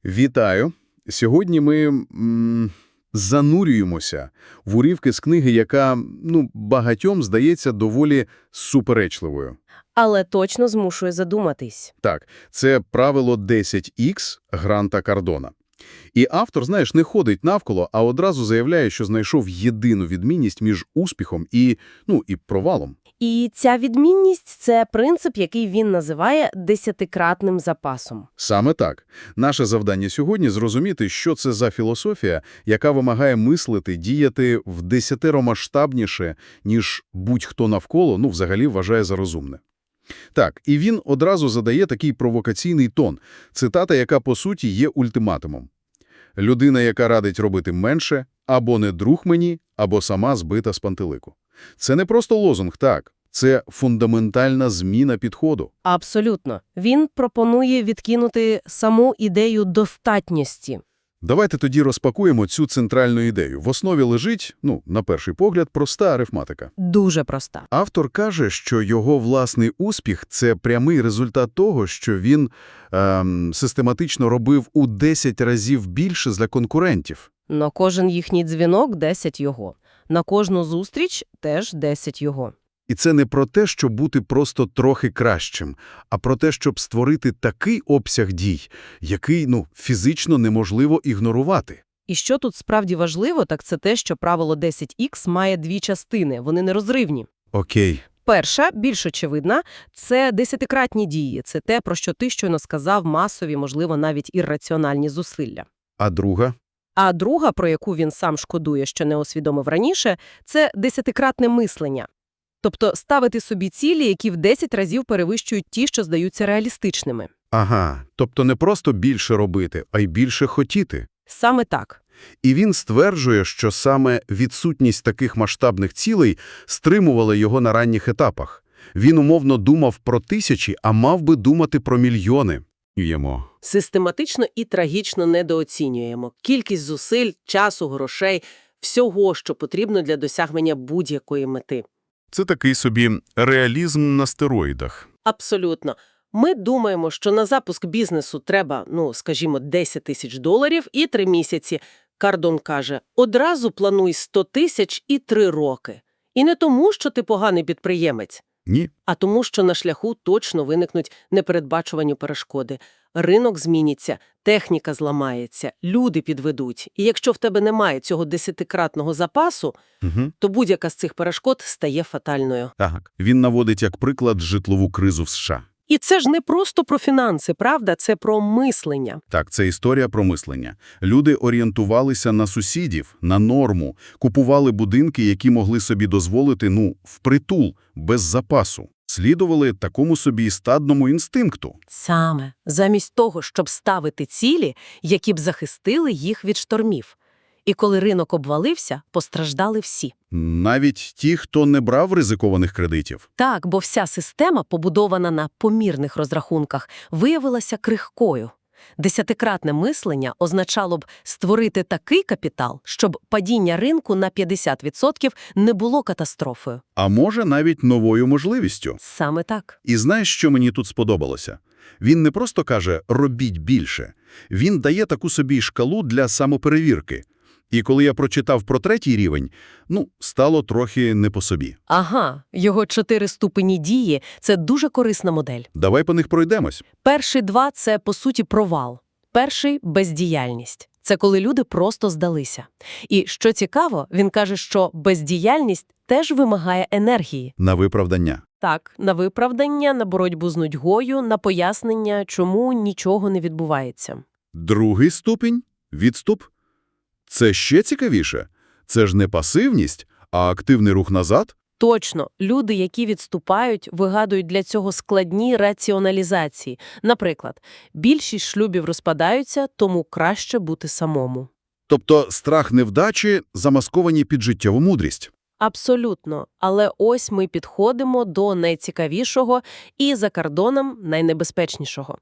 Вітаю! Сьогодні ми занурюємося в уривки з книги, яка, багатьом здається доволі суперечливою. Але точно змушує задуматись. Так, це правило 10Х Гранта Кардона. І автор, знаєш, не ходить навколо, а одразу заявляє, що знайшов єдину відмінність між успіхом і провалом. І ця відмінність – це принцип, який він називає десятикратним запасом. Саме так. Наше завдання сьогодні – зрозуміти, що це за філософія, яка вимагає мислити, діяти в 10-ро масштабніше, ніж будь-хто навколо, взагалі вважає за розумне. Так, і він одразу задає такий провокаційний тон. Цитата, яка, по суті, є ультиматумом. «Людина, яка радить робити менше, або не друг мені, або сама збита з пантелику». Це не просто лозунг, так. Це фундаментальна зміна підходу. Абсолютно. Він пропонує відкинути саму ідею достатньості. Давайте тоді розпакуємо цю центральну ідею. В основі лежить, на перший погляд, проста арифматика. Дуже проста. Автор каже, що його власний успіх – це прямий результат того, що він систематично робив у 10 разів більше за конкурентів. На кожен їхній дзвінок – 10 його. На кожну зустріч – теж 10 його. І це не про те, щоб бути просто трохи кращим, а про те, щоб створити такий обсяг дій, який, фізично неможливо ігнорувати. І що тут справді важливо, так це те, що правило 10Х має дві частини, вони нерозривні. Окей. Перша, більш очевидна, це десятикратні дії. Це те, про що ти щойно сказав, масові, можливо, навіть ірраціональні зусилля. А друга? А друга, про яку він сам шкодує, що не усвідомив раніше, це десятикратне мислення. Тобто ставити собі цілі, які в 10 разів перевищують ті, що здаються реалістичними. Ага, тобто не просто більше робити, а й більше хотіти. Саме так. І він стверджує, що саме відсутність таких масштабних цілей стримувала його на ранніх етапах. Він умовно думав про тисячі, а мав би думати про мільйони. Систематично і трагічно недооцінюємо кількість зусиль, часу, грошей, всього, що потрібно для досягнення будь-якої мети. Це такий собі реалізм на стероїдах. Абсолютно. Ми думаємо, що на запуск бізнесу треба, скажімо, $10 000 і 3 місяці. Кардон каже, одразу плануй 100 000 і 3 роки. І не тому, що ти поганий підприємець. Ні. А тому, що на шляху точно виникнуть непередбачувані перешкоди. Ринок зміниться, техніка зламається, люди підведуть. І якщо в тебе немає цього 10-кратного запасу, то будь-яка з цих перешкод стає фатальною. Так. Він наводить як приклад житлову кризу в США. І це ж не просто про фінанси, правда? Це про мислення. Так, це історія про мислення. Люди орієнтувалися на сусідів, на норму, купували будинки, які могли собі дозволити, впритул, без запасу. Слідували такому собі стадному інстинкту. Саме. Замість того, щоб ставити цілі, які б захистили їх від штормів. І коли ринок обвалився, постраждали всі. Навіть ті, хто не брав ризикованих кредитів. Так, бо вся система, побудована на помірних розрахунках, виявилася крихкою. 10-кратне мислення означало б створити такий капітал, щоб падіння ринку на 50% не було катастрофою. А може навіть новою можливістю. Саме так. І знаєш, що мені тут сподобалося? Він не просто каже «робіть більше». Він дає таку собі шкалу для самоперевірки. І коли я прочитав про 3-й рівень, стало трохи не по собі. Ага, його 4 ступені дії – це дуже корисна модель. Давай по них пройдемось. Перші 2 – це, по суті, провал. Перший – бездіяльність. Це коли люди просто здалися. І, що цікаво, він каже, що бездіяльність теж вимагає енергії. На виправдання. Так, на виправдання, на боротьбу з нудьгою, на пояснення, чому нічого не відбувається. Другий ступінь – відступ. Це ще цікавіше. Це ж не пасивність, а активний рух назад. Точно. Люди, які відступають, вигадують для цього складні раціоналізації. Наприклад, більшість шлюбів розпадаються, тому краще бути самому. Тобто страх невдачі замасковані під життєву мудрість. Абсолютно. Але ось ми підходимо до найцікавішого і, за Кардоном, найнебезпечнішого.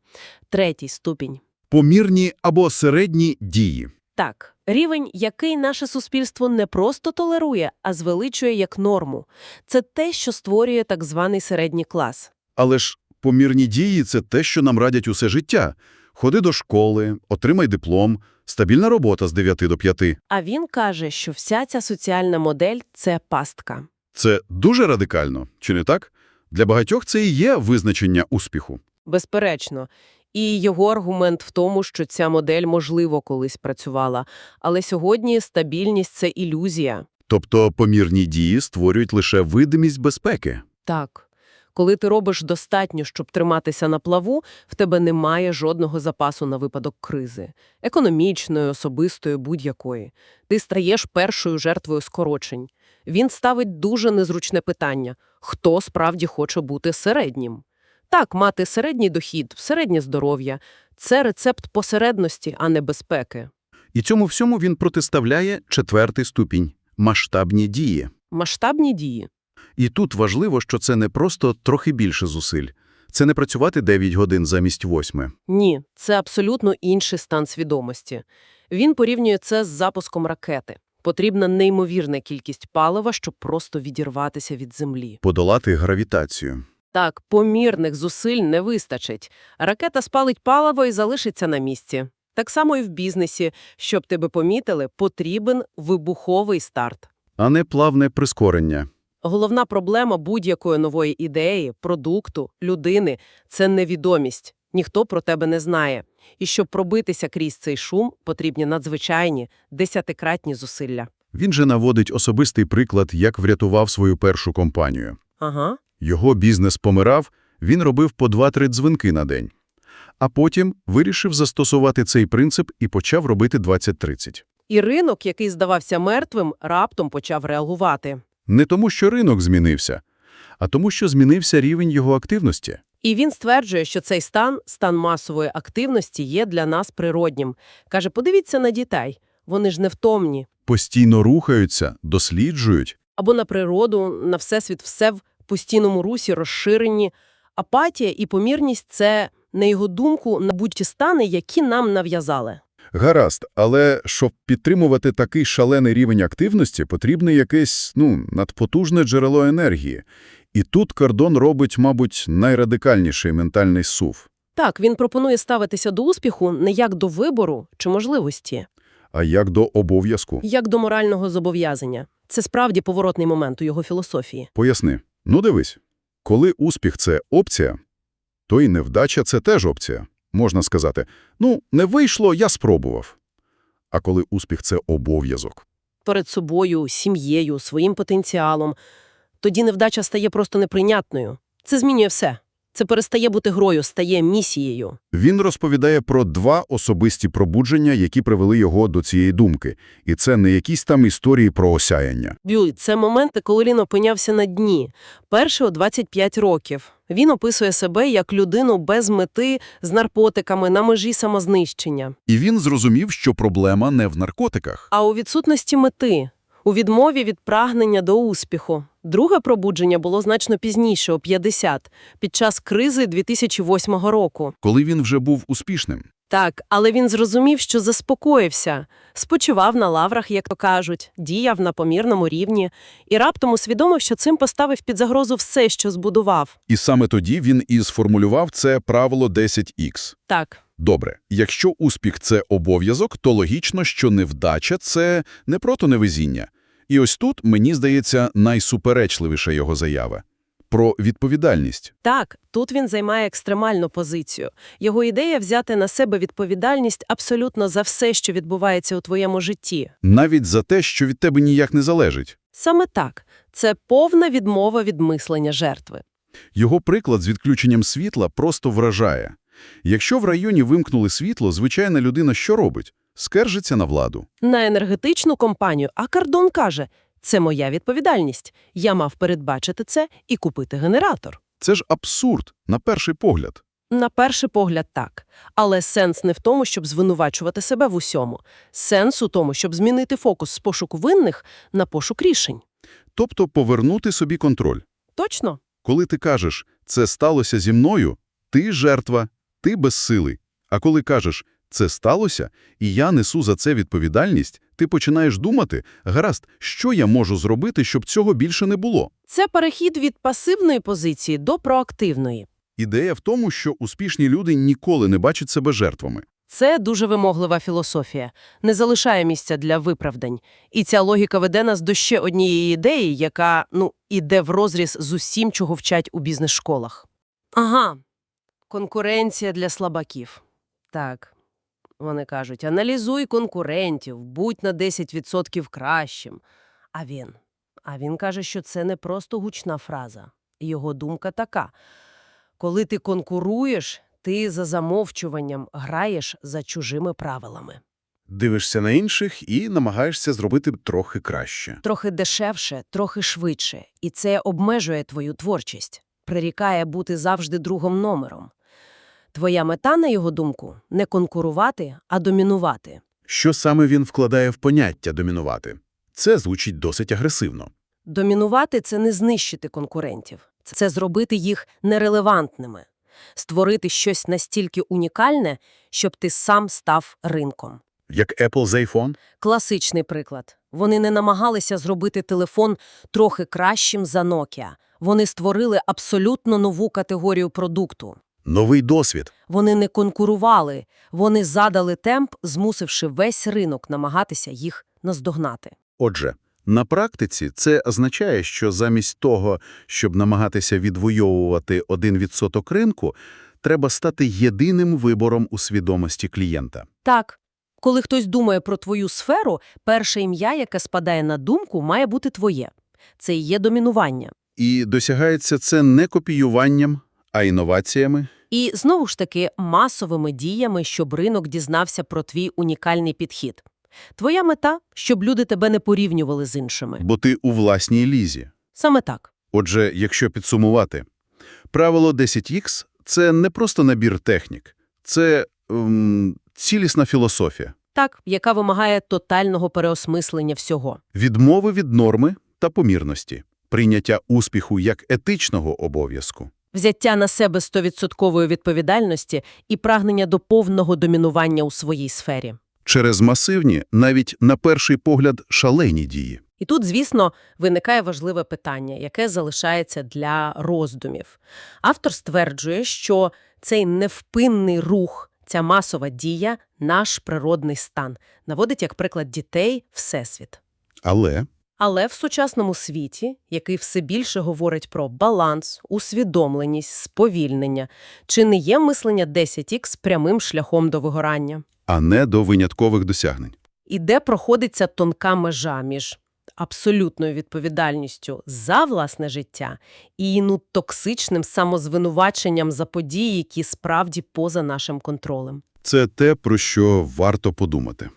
3-й ступінь. Помірні або середні дії. Так, рівень, який наше суспільство не просто толерує, а звеличує як норму. Це те, що створює так званий середній клас. Але ж помірні дії – це те, що нам радять усе життя. Ходи до школи, отримай диплом, стабільна робота з 9 до 5. А він каже, що вся ця соціальна модель – це пастка. Це дуже радикально, чи не так? Для багатьох це і є визначення успіху. Безперечно. І його аргумент в тому, що ця модель, можливо, колись працювала. Але сьогодні стабільність – це ілюзія. Тобто помірні дії створюють лише видимість безпеки. Так. Коли ти робиш достатньо, щоб триматися на плаву, в тебе немає жодного запасу на випадок кризи. Економічної, особистої, будь-якої. Ти стаєш першою жертвою скорочень. Він ставить дуже незручне питання – хто справді хоче бути середнім? Так, мати середній дохід, середнє здоров'я – це рецепт посередності, а не безпеки. І цьому всьому він протиставляє 4-й ступінь – масштабні дії. Масштабні дії. І тут важливо, що це не просто трохи більше зусиль. Це не працювати 9 годин замість 8. Ні, це абсолютно інший стан свідомості. Він порівнює це з запуском ракети. Потрібна неймовірна кількість палива, щоб просто відірватися від землі. Подолати гравітацію. Так, помірних зусиль не вистачить. Ракета спалить паливо і залишиться на місці. Так само і в бізнесі. Щоб тебе помітили, потрібен вибуховий старт. А не плавне прискорення. Головна проблема будь-якої нової ідеї, продукту, людини – це невідомість. Ніхто про тебе не знає. І щоб пробитися крізь цей шум, потрібні надзвичайні, 10-кратні зусилля. Він же наводить особистий приклад, як врятував свою першу компанію. Ага. Його бізнес помирав, він робив по 2-3 дзвінки на день. А потім вирішив застосувати цей принцип і почав робити 20-30. І ринок, який здавався мертвим, раптом почав реагувати. Не тому, що ринок змінився, а тому, що змінився рівень його активності. І він стверджує, що цей стан масової активності є для нас природнім. Каже, подивіться на дітей, вони ж невтомні. Постійно рухаються, досліджують. Або на природу, на всесвіт, все в постійному русі, розширенні. Апатія і помірність – це, на його думку, набуті стани, які нам нав'язали. Гаразд, але щоб підтримувати такий шалений рівень активності, потрібне якесь, надпотужне джерело енергії. І тут Кордон робить, мабуть, найрадикальніший ментальний сув. Так, він пропонує ставитися до успіху не як до вибору чи можливості, А як до обов'язку? як до морального зобов'язання. Це справді поворотний момент у його філософії. Поясни. Дивись, коли успіх – це опція, то і невдача – це теж опція. Можна сказати, не вийшло, я спробував. А коли успіх – це обов'язок. Перед собою, сім'єю, своїм потенціалом. Тоді невдача стає просто неприйнятною. Це змінює все. Це перестає бути грою, стає місією. Він розповідає про 2 особисті пробудження, які привели його до цієї думки. І це не якісь там історії про осяяння. Це моменти, коли він опинявся на дні. Перший у 25 років. Він описує себе як людину без мети, з наркотиками, на межі самознищення. І він зрозумів, що проблема не в наркотиках. А у відсутності мети, у відмові від прагнення до успіху. Друге пробудження було значно пізніше, у 50, під час кризи 2008 року. Коли він вже був успішним. Так, але він зрозумів, що заспокоївся, спочивав на лаврах, як то кажуть, діяв на помірному рівні, і раптом усвідомив, що цим поставив під загрозу все, що збудував. І саме тоді він і сформулював це правило 10Х. Так. Добре, якщо успіх – це обов'язок, то логічно, що невдача – це не просто невезіння. І ось тут, мені здається, найсуперечливіша його заява. Про відповідальність. Так, тут він займає екстремальну позицію. Його ідея – взяти на себе відповідальність абсолютно за все, що відбувається у твоєму житті. Навіть за те, що від тебе ніяк не залежить. Саме так. Це повна відмова від мислення жертви. Його приклад з відключенням світла просто вражає. Якщо в районі вимкнули світло, звичайна людина що робить? Скаржиться на владу. На енергетичну компанію, а Кордон каже – це моя відповідальність. Я мав передбачити це і купити генератор. Це ж абсурд, на перший погляд. На перший погляд так. Але сенс не в тому, щоб звинувачувати себе в усьому. Сенс у тому, щоб змінити фокус з пошуку винних на пошук рішень. Тобто повернути собі контроль. Точно? Коли ти кажеш «це сталося зі мною», ти жертва, ти безсилий. А коли кажеш «це сталося, і я несу за це відповідальність», ти починаєш думати «гаразд, що я можу зробити, щоб цього більше не було?» Це перехід від пасивної позиції до проактивної. Ідея в тому, що успішні люди ніколи не бачать себе жертвами. Це дуже вимоглива філософія. Не залишає місця для виправдань. І ця логіка веде нас до ще однієї ідеї, яка, іде врозріз з усім, чого вчать у бізнес-школах. Ага, конкуренція для слабаків. Так, вони кажуть, аналізуй конкурентів, будь на 10% кращим. А він каже, що це не просто гучна фраза. Його думка така. Коли ти конкуруєш, ти за замовчуванням граєш за чужими правилами. Дивишся на інших і намагаєшся зробити трохи краще. Трохи дешевше, трохи швидше. І це обмежує твою творчість. Прирікає бути завжди другим номером. Твоя мета, на його думку, не конкурувати, а домінувати. Що саме він вкладає в поняття «домінувати»? Це звучить досить агресивно. Домінувати – це не знищити конкурентів. Це зробити їх нерелевантними. Створити щось настільки унікальне, щоб ти сам став ринком. Як Apple з iPhone? Класичний приклад. Вони не намагалися зробити телефон трохи кращим за Nokia. Вони створили абсолютно нову категорію продукту. Новий досвід. Вони не конкурували, вони задали темп, змусивши весь ринок намагатися їх наздогнати. Отже, на практиці це означає, що замість того, щоб намагатися відвоювати 1% ринку, треба стати єдиним вибором у свідомості клієнта. Так, коли хтось думає про твою сферу, перше ім'я, яке спадає на думку, має бути твоє. Це і є домінування. І досягається це не копіюванням, а інноваціями. І, знову ж таки, масовими діями, щоб ринок дізнався про твій унікальний підхід. Твоя мета – щоб люди тебе не порівнювали з іншими. Бо ти у власній лізі. Саме так. Отже, якщо підсумувати, правило 10Х – це не просто набір технік. Це цілісна філософія. Так, яка вимагає тотального переосмислення всього. Відмови від норми та помірності. Прийняття успіху як етичного обов'язку. Взяття на себе 100% відповідальності і прагнення до повного домінування у своїй сфері. Через масивні, навіть на перший погляд, шалені дії. І тут, звісно, виникає важливе питання, яке залишається для роздумів. Автор стверджує, що цей невпинний рух, ця масова дія – наш природний стан. Наводить як приклад дітей Всесвіт. Але в сучасному світі, який все більше говорить про баланс, усвідомленість, сповільнення, чи не є мислення 10Х прямим шляхом до вигорання? А не до виняткових досягнень. І де проходиться тонка межа між абсолютною відповідальністю за власне життя і токсичним самозвинуваченням за події, які справді поза нашим контролем. Це те, про що варто подумати.